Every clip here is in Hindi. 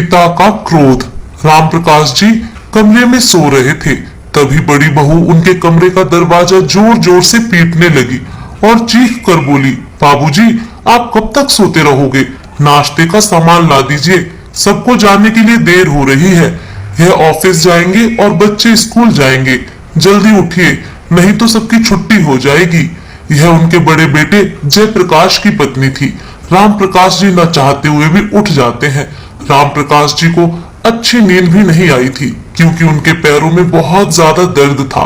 पिता का क्रोध। राम प्रकाश जी कमरे में सो रहे थे, तभी बड़ी बहू उनके कमरे का दरवाजा जोर जोर से पीटने लगी और चीख कर बोली, बाबूजी आप कब तक सोते रहोगे? नाश्ते का सामान ला दीजिए, सबको जाने के लिए देर हो रही है। यह ऑफिस जाएंगे और बच्चे स्कूल जाएंगे, जल्दी उठिए नहीं तो सबकी छुट्टी हो जाएगी। यह उनके बड़े बेटे जयप्रकाश की पत्नी थी। राम प्रकाश जी न चाहते हुए भी उठ जाते हैं। राम प्रकाश जी को अच्छी नींद भी नहीं आई थी, क्योंकि उनके पैरों में बहुत ज्यादा दर्द था।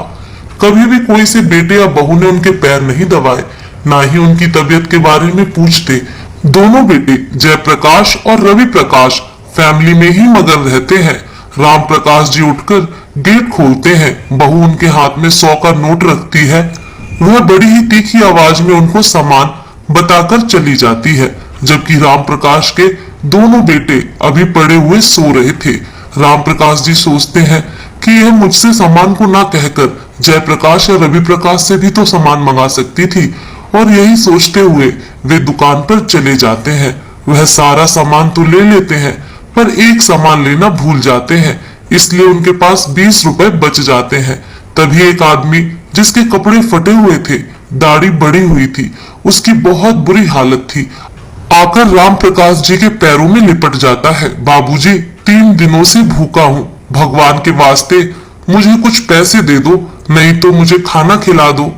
कभी भी कोई से बेटे या बहू ने उनके पैर नहीं दबाए, ना ही उनकी तबीयत के बारे में पूछते। दोनों बेटे जयप्रकाश और रवि प्रकाश फैमिली में ही मगन रहते हैं। राम प्रकाश जी उठकर गेट खोलते हैं। बहू उनके हाथ में 100 का नोट रखती है। वह बड़ी ही तीखी आवाज में उनको सामान बताकर चली जाती है, जबकि राम प्रकाश के दोनों बेटे अभी पड़े हुए सो रहे थे। राम प्रकाश जी सोचते हैं कि यह मुझसे सामान को ना कहकर जयप्रकाश या रवि प्रकाश से भी तो सामान मंगा सकती थी, और यही सोचते हुए वे दुकान पर चले जाते हैं। वह सारा सामान तो ले लेते हैं, पर एक सामान लेना भूल जाते हैं, इसलिए उनके पास 20 रुपए बच जाते हैं। तभी एक आदमी जिसके कपड़े फटे हुए थे, दाढ़ी बड़ी हुई थी, उसकी बहुत बुरी हालत थी, आकर राम प्रकाश जी के पैरों में लिपट जाता है। बाबूजी 3 दिनों से भूखा हूँ, भगवान के वास्ते मुझे कुछ पैसे दे दो, नहीं तो मुझे खाना खिला दो।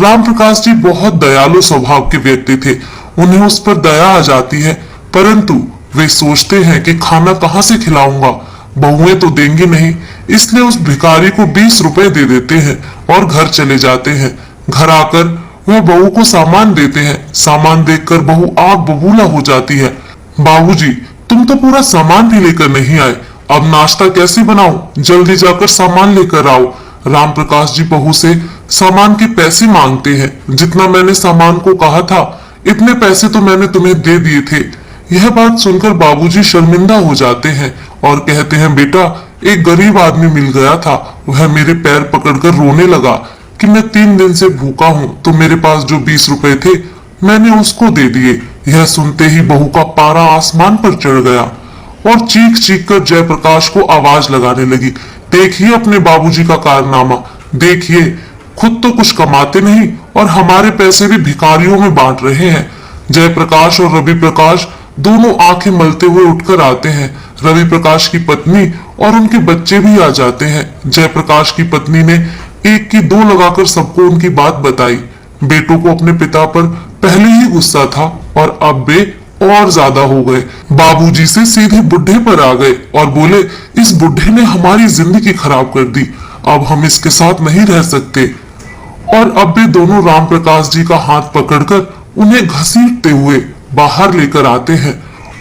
राम प्रकाश जी बहुत दयालु स्वभाव के व्यक्ति थे, उन्हें उस पर दया आ जाती है, परंतु वे सोचते हैं कि खाना कहाँ से खिलाऊंगा, बहुएं तो देंगी नहीं, इसलिए उस भिखारी को 20 रुपए दे देते हैं और घर चले जाते हैं। घर आकर वह बहू को सामान देते हैं। सामान देखकर बहू आग बबूला हो जाती है। बाबूजी तुम तो पूरा सामान भी लेकर नहीं आए, अब नाश्ता कैसे बनाऊं? जल्दी जाकर सामान लेकर आओ। राम प्रकाश जी बहू से सामान के पैसे मांगते हैं। जितना मैंने सामान को कहा था, इतने पैसे तो मैंने तुम्हें दे दिए थे। यह बात सुनकर बाबूजी शर्मिंदा हो जाते हैं और कहते हैं, बेटा एक गरीब आदमी मिल गया था, वह मेरे पैर पकड़कर रोने लगा कि मैं 3 दिन से भूखा हूँ, तो मेरे पास जो 20 रुपए थे मैंने उसको दे दिए। यह सुनते ही बहू का पारा आसमान पर चढ़ गया और चीख चीख कर जयप्रकाश को आवाज लगाने लगी, देखिए अपने बाबूजी का कारनामा, देखिए खुद तो कुछ कमाते नहीं और हमारे पैसे भी भिखारियों में बांट रहे हैं। जयप्रकाश और रवि प्रकाश दोनों आंखें मलते हुए उठकर आते हैं। रवि प्रकाश की पत्नी और उनके बच्चे भी आ जाते हैं। जयप्रकाश की पत्नी ने 1 की 2 लगाकर सबको उनकी बात बताई। बेटों को अपने पिता पर पहले ही गुस्सा था और अब वे और ज्यादा हो गए। बाबूजी से सीधे बुढ़े पर आ गए और बोले, इस बुढ़े ने हमारी जिंदगी खराब कर दी, अब हम इसके साथ नहीं रह सकते। और अब वे दोनों राम प्रकाश जी का हाथ पकड़कर उन्हें घसीटते हुए बाहर लेकर आते हैं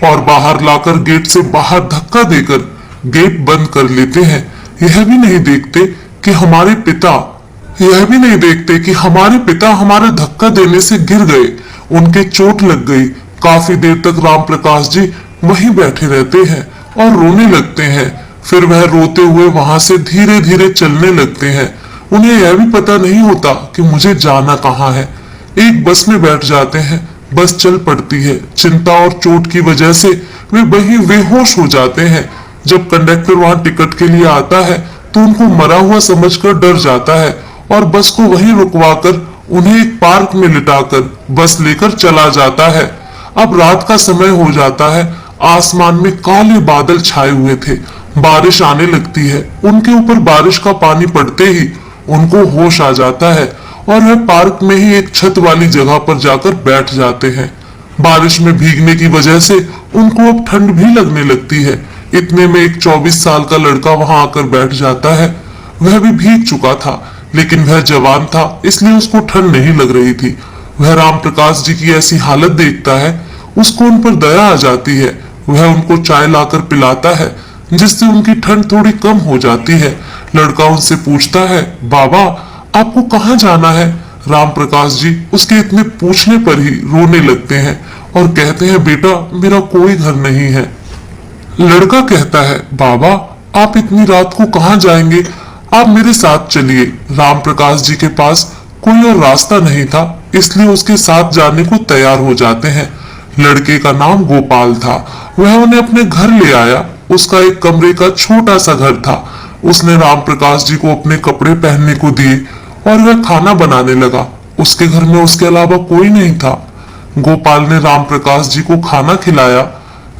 और बाहर लाकर गेट से बाहर धक्का देकर गेट बंद कर लेते हैं। यह भी नहीं देखते कि हमारे पिता हमारे धक्का देने से गिर गए, उनके चोट लग गई। काफी देर तक राम प्रकाश जी वहीं बैठे रहते हैं और रोने लगते हैं। फिर वह रोते हुए वहां से धीरे धीरे चलने लगते हैं। उन्हें यह भी पता नहीं होता कि मुझे जाना कहाँ है। एक बस में बैठ जाते हैं, बस चल पड़ती है। चिंता और चोट की वजह से वे वहीं बेहोश हो जाते हैं। जब कंडक्टर वहां टिकट के लिए आता है तो उनको मरा हुआ समझकर डर जाता है और बस को वहीं रुकवाकर उन्हें एक पार्क में लिटाकर बस लेकर चला जाता है। अब रात का समय हो जाता है, आसमान में काले बादल छाए हुए थे, बारिश आने लगती है। उनके ऊपर बारिश का पानी पड़ते ही उनको होश आ जाता है और वह पार्क में ही एक छत वाली जगह पर जाकर बैठ जाते हैं। बारिश में भीगने की वजह से उनको अब ठंड भी लगने लगती है। इतने में एक 24 साल का लड़का वहां आकर बैठ जाता है। वह भी भीग चुका था, लेकिन वह जवान था, इसलिए उसको ठंड नहीं लग रही थी। वह राम प्रकाश जी की ऐसी हालत देखता है, उसको उन पर दया आ जाती है। वह उनको चाय लाकर पिलाता है, जिससे उनकी ठंड थोड़ी कम हो जाती है। लड़का उनसे पूछता है, बाबा आपको कहाँ जाना है? राम प्रकाश जी उसके इतने पूछने पर ही रोने लगते हैं और कहते हैं, बेटा मेरा कोई घर नहीं है। लड़का कहता है, बाबा आप इतनी रात को कहाँ जाएंगे, आप मेरे साथ चलिए। राम प्रकाश जी के पास कोई और रास्ता नहीं था, इसलिए उसके साथ जाने को तैयार हो जाते हैं। लड़के का नाम गोपाल था। वह उन्हें अपने घर ले आया। उसका एक कमरे का छोटा सा घर था। उसने राम प्रकाश जी को अपने कपड़े पहनने को दिए और वह खाना बनाने लगा। उसके घर में उसके अलावा कोई नहीं था। गोपाल ने राम प्रकाश जी को खाना खिलाया।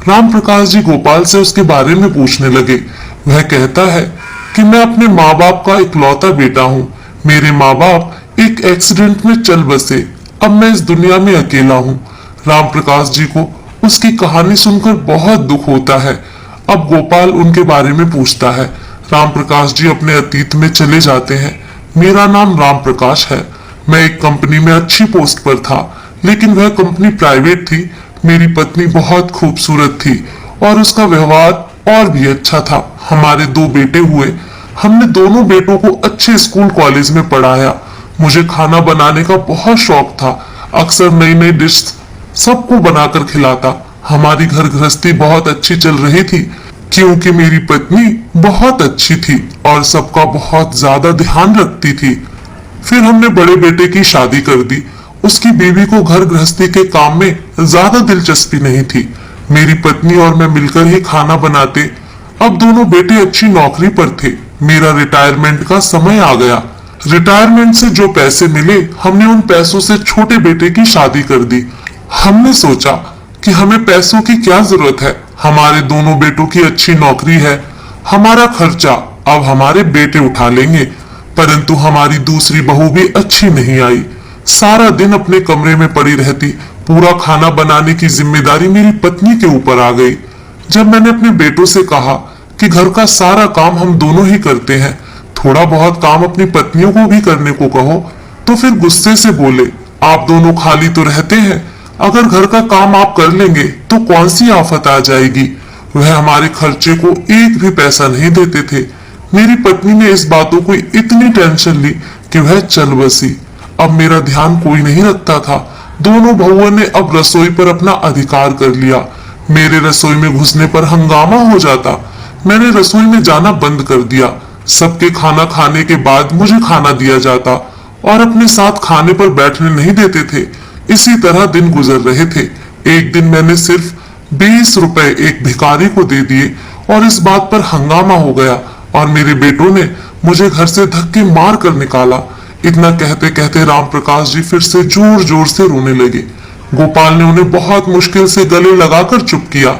राम प्रकाश जी गोपाल से उसके बारे में पूछने लगे। वह कहता है कि मैं अपने माँ बाप का इकलौता बेटा हूँ। मेरे माँ बाप एक एक्सीडेंट में चल बसे। अब मैं इस दुनिया में अकेला हूँ। राम प्रकाश जी को उसकी कहानी सुनकर बहुत दुख होता है। अब गोपाल उनके बारे में पूछता है। राम प्रकाश जी अपने अतीत में चले जाते हैं। मेरा नाम राम प्रकाश है। मैं एक कंपनी में अच्छी पोस्ट पर था, लेकिन वह कंपनी प्राइवेट थी। मेरी पत्नी बहुत खूबसूरत थी और उसका व्यवहार और भी अच्छा था। हमारे 2 बेटे हुए। हमने दोनों बेटों को अच्छे स्कूल कॉलेज में पढ़ाया। मुझे खाना बनाने का बहुत शौक था। अक्सर नई नई डिश सबको बनाकर खिलाता। हमारी घर गृहस्थी बहुत अच्छी चल रही थी, क्योंकि मेरी पत्नी बहुत अच्छी थी और सबका बहुत ज्यादा ध्यान रखती थी। फिर हमने बड़े बेटे की शादी कर दी। उसकी बीवी को घर गृहस्थी के काम में ज्यादा दिलचस्पी नहीं थी। मेरी पत्नी और मैं मिलकर ही खाना बनाते। अब दोनों बेटे अच्छी नौकरी पर थे। मेरा रिटायरमेंट का समय आ गया। रिटायरमेंट से जो पैसे मिले, हमने उन पैसों से छोटे बेटे की शादी कर दी। हमने सोचा कि हमें पैसों की क्या जरूरत है, हमारे दोनों बेटों की अच्छी नौकरी है, हमारा खर्चा अब हमारे बेटे उठा लेंगे। परंतु हमारी दूसरी बहू भी अच्छी नहीं आई। सारा दिन अपने कमरे में पड़ी रहती। पूरा खाना बनाने की जिम्मेदारी मेरी पत्नी के ऊपर आ गई। जब मैंने अपने बेटों से कहा कि घर का सारा काम हम दोनों ही करते हैं, थोड़ा बहुत काम अपनी पत्नियों को भी करने को कहो, तो फिर गुस्से से बोले, आप दोनों खाली तो रहते हैं, अगर घर का काम आप कर लेंगे तो कौन सी आफत आ जाएगी। वह हमारे खर्चे को एक भी पैसा नहीं देते थे। मेरी पत्नी ने इस बातों को इतनी टेंशन ली कि वह चल बसी। अब मेरा ध्यान कोई नहीं रखता था। दोनों बहुओं ने अब रसोई पर अपना अधिकार कर लिया। मेरे रसोई में घुसने पर हंगामा हो जाता। मैंने रसोई में जाना बंद कर दिया। सबके खाना खाने के बाद मुझे खाना दिया जाता और अपने साथ खाने पर बैठने नहीं देते थे। इसी तरह दिन गुजर रहे थे। एक दिन मैंने सिर्फ 20 रुपए एक भिखारी को दे दिए और इस बात पर हंगामा हो गया और मेरे बेटों ने मुझे घर से धक्के मार कर निकाला। इतना कहते कहते राम प्रकाश जी फिर से जोर जोर से रोने लगे। गोपाल ने उन्हें बहुत मुश्किल से गले लगाकर चुप किया।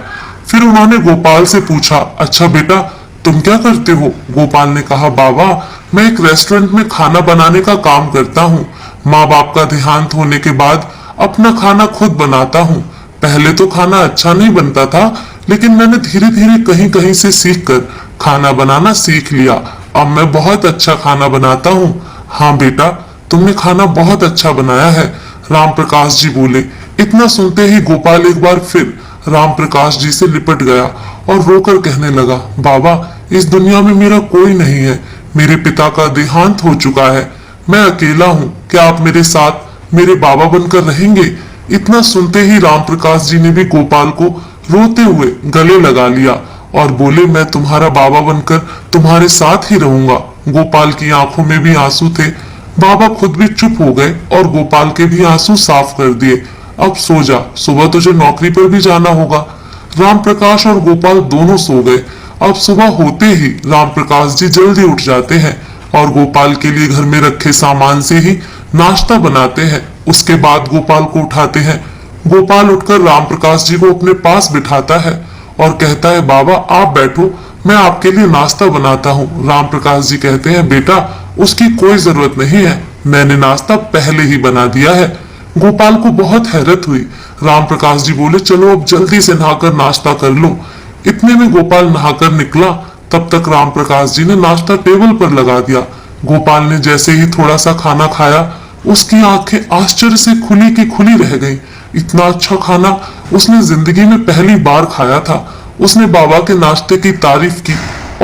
फिर उन्होंने गोपाल से पूछा, अच्छा बेटा तुम क्या करते हो? गोपाल ने कहा, बाबा मैं एक रेस्टोरेंट में खाना बनाने का काम करता हूँ। माँ बाप का देहांत होने के बाद अपना खाना खुद बनाता हूँ। पहले तो खाना अच्छा नहीं बनता था, लेकिन मैंने धीरे धीरे कहीं कहीं से सीखकर खाना बनाना सीख लिया। अब मैं बहुत अच्छा खाना बनाता हूँ। हाँ बेटा, तुमने खाना बहुत अच्छा बनाया है, राम प्रकाश जी बोले। इतना सुनते ही गोपाल एक बार फिर राम प्रकाश जी से लिपट गया और रोकर कहने लगा, बाबा इस दुनिया में मेरा कोई नहीं है। मेरे पिता का देहांत हो चुका है। मैं अकेला हूँ। क्या आप मेरे साथ मेरे बाबा बनकर रहेंगे? इतना सुनते ही राम प्रकाश जी ने भी गोपाल को रोते हुए गले लगा लिया और बोले, मैं तुम्हारा बाबा बनकर तुम्हारे साथ ही रहूंगा। गोपाल की आंखों में भी आंसू थे। बाबा खुद भी चुप हो गए और गोपाल के भी आंसू साफ कर दिए। अब सो जा, सुबह तुझे नौकरी पर भी जाना होगा। राम प्रकाश और गोपाल दोनों सो गए। अब सुबह होते ही राम प्रकाश जी जल्दी उठ जाते हैं और गोपाल के लिए घर में रखे सामान से ही नाश्ता बनाते हैं। उसके बाद गोपाल को उठाते हैं। गोपाल उठकर राम प्रकाश जी को अपने पास बिठाता है और कहता है, बाबा आप बैठो, मैं आपके लिए नाश्ता बनाता हूँ। राम प्रकाश जी कहते हैं, बेटा उसकी कोई जरूरत नहीं है, मैंने नाश्ता पहले ही बना दिया है। गोपाल को बहुत हैरत हुई। राम प्रकाश जी बोले, चलो अब जल्दी से नहाकर नाश्ता कर लो। इतने में गोपाल नहाकर निकला। तब तक राम प्रकाश जी ने नाश्ता टेबल पर लगा दिया। गोपाल ने जैसे ही थोड़ा सा खाना खाया, उसकी आंखें आश्चर्य से खुली की खुली रह गईं। इतना अच्छा खाना उसने जिंदगी में पहली बार खाया था। उसने बाबा के नाश्ते की तारीफ की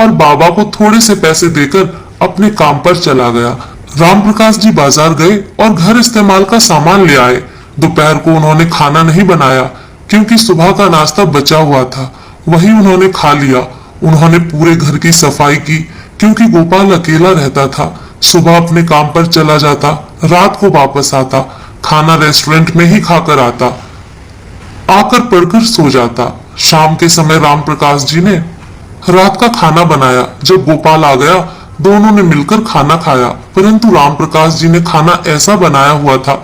और बाबा को थोड़े से पैसे देकर अपने काम पर चला गया। राम प्रकाश जी बाजार गए और घर इस्तेमाल का सामान ले आए। दोपहर को उन्होंने खाना नहीं बनाया क्योंकि सुबह का नाश्ता बचा हुआ था, वही उन्होंने खा लिया। उन्होंने पूरे घर की सफाई की क्योंकि गोपाल अकेला रहता था। सुबह अपने काम पर चला जाता, रात को वापस आता, खाना रेस्टोरेंट में ही खाकर आता, आकर पढ़कर सो जाता। शाम के समय राम प्रकाश जी ने रात का खाना बनाया। जब गोपाल आ गया, दोनों ने मिलकर खाना खाया, परंतु राम प्रकाश जी ने खाना ऐसा बनाया हुआ था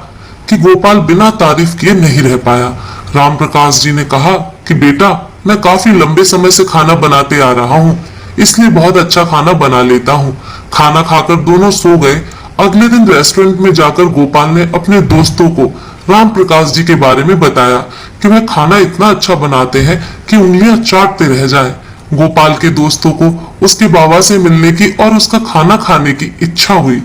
कि गोपाल बिना तारीफ किए नहीं रह पाया। राम प्रकाश जी ने कहा कि बेटा, मैं काफी लंबे समय से खाना बनाते आ रहा हूँ, इसलिए बहुत अच्छा खाना बना लेता हूँ। खाना खाकर दोनों सो गए। अगले दिन रेस्टोरेंट में जाकर गोपाल ने अपने दोस्तों को राम प्रकाश जी के बारे में बताया कि वह खाना इतना अच्छा बनाते हैं कि उंगलियां चाटते रह जाएं। गोपाल के दोस्तों को उसके बाबा से मिलने की और उसका खाना खाने की इच्छा हुई।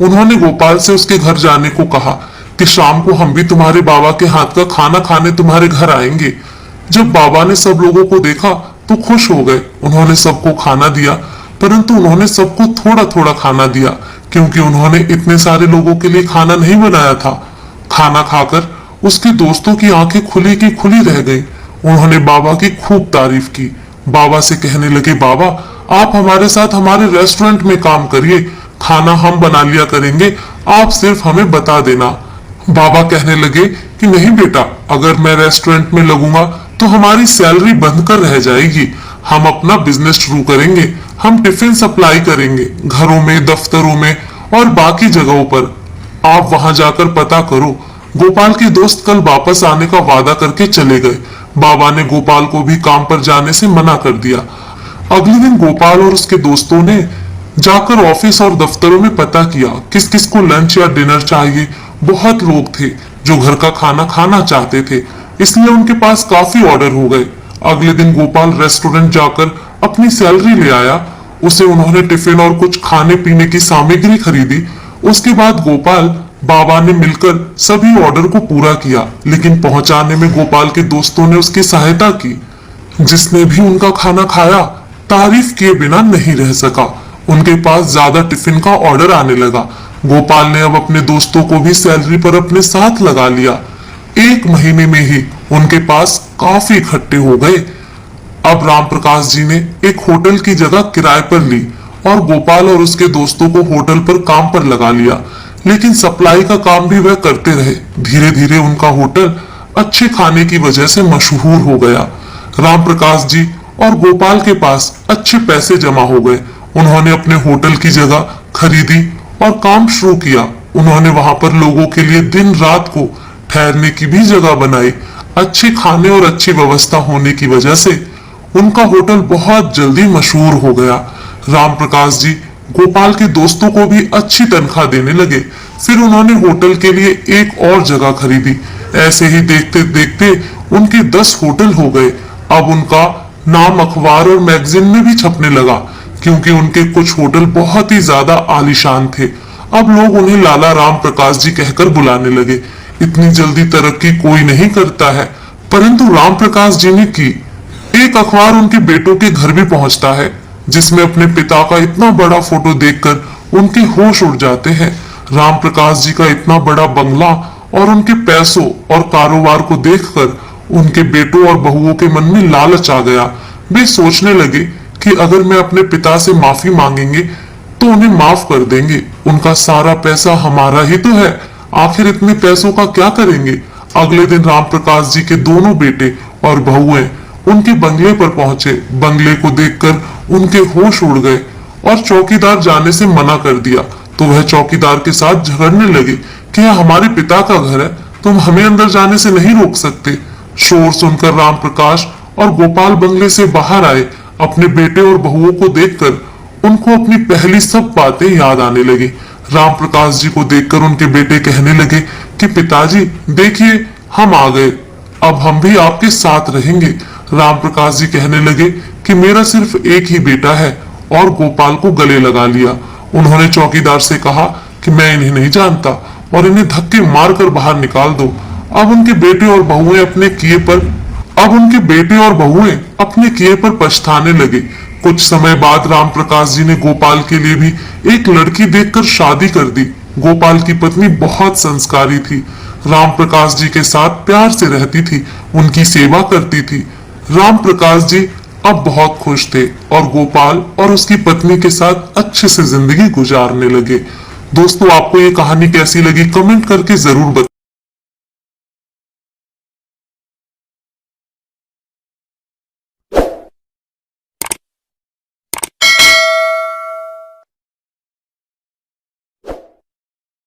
उन्होंने गोपाल से उसके घर जाने को कहा कि शाम को हम भी तुम्हारे बाबा के हाथ का खाना खाने तुम्हारे घर आएंगे। जब बाबा ने सब लोगों को देखा तो खुश हो गए। उन्होंने सबको खाना दिया, परंतु उन्होंने सबको थोड़ा थोड़ा खाना दिया, क्योंकि उन्होंने इतने सारे लोगों के लिए खाना नहीं बनाया था। खाना खाकर उसके दोस्तों की आंखें खुली की खुली रह गई। उन्होंने बाबा की खूब तारीफ की। बाबा से कहने लगे, बाबा, आप हमारे साथ हमारे रेस्टोरेंट में काम करिए, खाना हम बना लिया करेंगे, आप सिर्फ हमें बता देना। बाबा कहने लगे कि नहीं बेटा, अगर मैं रेस्टोरेंट में लगूंगा तो हमारी सैलरी बंद कर रह जाएगी। हम अपना बिजनेस शुरू करेंगे, हम टिफिन सप्लाई करेंगे घरों में, दफ्तरों में और बाकी जगहों पर। आप वहां जाकर पता करो। गोपाल के दोस्त कल वापस आने का वादा करके चले गए। बाबा ने गोपाल को भी काम पर जाने से मना कर दिया। अगले दिन गोपाल और उसके दोस्तों ने जाकर ऑफिस और दफ्तरों में पता किया किस किस को लंच या डिनर चाहिए। बहुत लोग थे जो घर का खाना खाना चाहते थे, इसलिए उनके पास काफी ऑर्डर हो गए। अगले दिन गोपाल रेस्टोरेंट जाकर अपनी सैलरी ले आया। उसे उन्होंने टिफिन और कुछ खाने पीने की सामग्री खरीदी। उसके बाद गोपाल बाबा ने मिलकर सभी ऑर्डर को पूरा किया, लेकिन पहुंचाने में गोपाल के दोस्तों ने उसकी सहायता की। जिसने भी उनका खाना खाया तारीफ किए बिना नहीं रह सका। उनके पास ज्यादा टिफिन का ऑर्डर आने लगा। गोपाल ने अब अपने दोस्तों को भी सैलरी पर अपने साथ लगा लिया। 1 महीने में ही उनके पास काफी इकट्ठे हो गए। अब राम प्रकाश जी ने एक होटल की जगह किराए पर ली और गोपाल और उसके दोस्तों को होटल पर काम पर लगा लिया, लेकिन सप्लाई का काम भी वह करते रहे। धीरे धीरे उनका होटल अच्छे खाने की वजह से मशहूर हो गया। राम प्रकाश जी और गोपाल के पास अच्छे पैसे जमा हो गए। उन्होंने अपने होटल की जगह खरीदी और काम शुरू किया। उन्होंने वहां पर लोगों के लिए दिन रात को ठहरने की भी जगह बनाई। अच्छे खाने और अच्छी व्यवस्था होने की वजह से उनका होटल बहुत जल्दी मशहूर हो गया। राम प्रकाश जी गोपाल के दोस्तों को भी अच्छी तनख्वाह देने लगे। फिर उन्होंने होटल के लिए एक और जगह खरीदी। ऐसे ही देखते देखते उनके 10 होटल हो गए। अब उनका नाम अखबार और मैगजीन में भी छपने लगा, क्योंकि उनके कुछ होटल बहुत ही ज्यादा आलीशान थे। अब लोग उन्हें लाला राम प्रकाश जी कहकर बुलाने लगे। इतनी जल्दी तरक्की कोई नहीं करता है, परंतु राम प्रकाश जी ने की। एक अखबार उनके बेटों के घर भी पहुंचता है, जिसमें अपने पिता का इतना बड़ा फोटो देखकर उनके होश उड़ जाते हैं। राम प्रकाश जी का इतना बड़ा बंगला और उनके पैसों और कारोबार को देखकर उनके बेटों और बहुओं के मन में लालच आ गया। वे सोचने लगे कि अगर मैं अपने पिता से माफी मांगेंगे तो उन्हें माफ कर देंगे। उनका सारा पैसा हमारा ही तो है, आखिर इतने पैसों का क्या करेंगे। अगले दिन राम प्रकाश जी के दोनों बेटे और बहुएं उनके बंगले पर पहुंचे। बंगले को देखकर उनके होश उड़ गए और चौकीदार जाने से मना कर दिया। तो वह चौकीदार के साथ झगड़ने लगे कि यह हमारे पिता का घर है, तुम हमें अंदर जाने से नहीं रोक सकते। शोर सुनकर राम प्रकाश और गोपाल बंगले से बाहर आए। अपने बेटे और बहुओं को देखकर उनको अपनी पहली सब बातें याद आने लगी। राम प्रकाश जी को देखकर उनके बेटे कहने लगे कि पिताजी देखिए, हम आ गए, अब हम भी आपके साथ रहेंगे। राम प्रकाश जी कहने लगे कि मेरा सिर्फ एक ही बेटा है, और गोपाल को गले लगा लिया। उन्होंने चौकीदार से कहा कि मैं इन्हें नहीं जानता और इन्हें धक्के मारकर बाहर निकाल दो। अब उनके बेटे और बहुएं अपने किए पर पछताने लगे। कुछ समय बाद राम प्रकाश जी ने गोपाल के लिए भी एक लड़की देखकर शादी कर दी। गोपाल की पत्नी बहुत संस्कारी थी, राम प्रकाश जी के साथ प्यार से रहती थी, उनकी सेवा करती थी। राम प्रकाश जी अब बहुत खुश थे और गोपाल और उसकी पत्नी के साथ अच्छे से जिंदगी गुजारने लगे। दोस्तों, आपको ये कहानी कैसी लगी कमेंट करके जरूर बताएं।